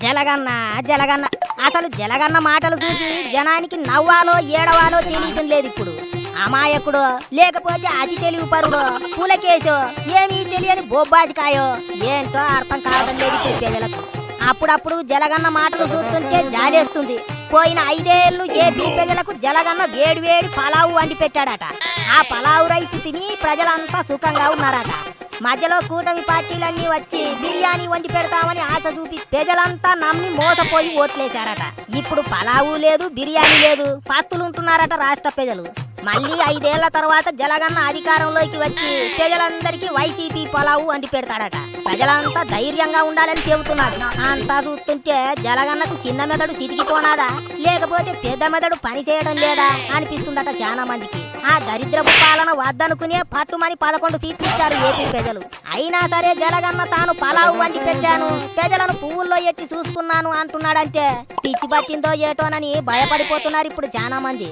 జలగన్న జలగన్న అసలు జలగన్న మాటలు చూసి జనానికి నవ్వాలో ఏడవాలో తెలియటం లేదు ఇప్పుడు. అమాయకుడో లేకపోతే అతి తెలివి పరుడో పులకేసో ఏమీ తెలియని బొబ్బాజికాయో ఏంటో అర్థం కావడం లేదు ఇప్పుడు ప్రజలకు. అప్పుడప్పుడు జలగన్న మాటలు చూస్తుంటే జాలేస్తుంది. పోయిన 5 ఏళ్ళు ఏపీ ప్రజలకు జలగన్న వేడి వేడి పలావు వండి పెట్టాడట. ఆ పలావు రైస్ తిని ప్రజలంతా సుఖంగా ఉన్నారట. మధ్యలో కూటమి పార్టీలన్నీ వచ్చి బిర్యానీ వండి పెడతామని ఆశ చూపి ప్రజలంతా నమ్మి మోసపోయి ఓట్లేశారట. ఇప్పుడు పలావు లేదు, బిర్యానీ లేదు, పస్తులుంటున్నారట రాష్ట్ర ప్రజలు. మళ్ళీ 5 ఏళ్ల తర్వాత జలగన్న అధికారంలోకి వచ్చి ప్రజలందరికీ వైసీపీ పలావు వండి పెడతాడట. ప్రజలంతా ధైర్యంగా ఉండాలని చెబుతున్నాడు. అంతా చూస్తుంటే జలగన్నకు చిన్న మెదడు సితికిపోనాదా లేకపోతే పెద్ద మెదడు పని చేయడం లేదా అనిపిస్తుందట చాలా మందికి. ఆ దరిద్రపు పాలన వద్దనుకునే పట్టుమని 11 సీట్లు ఇచ్చారు ఏపీ ప్రజలు. అయినా సరే జలగన్న తాను పలావు వండి పెట్టాను, ప్రజలను పువ్వుల్లో ఎట్టి చూసుకున్నాను అంటున్నాడంటే పిచ్చి పట్టిందో ఏటోనని భయపడిపోతున్నారు ఇప్పుడు చాలా మంది.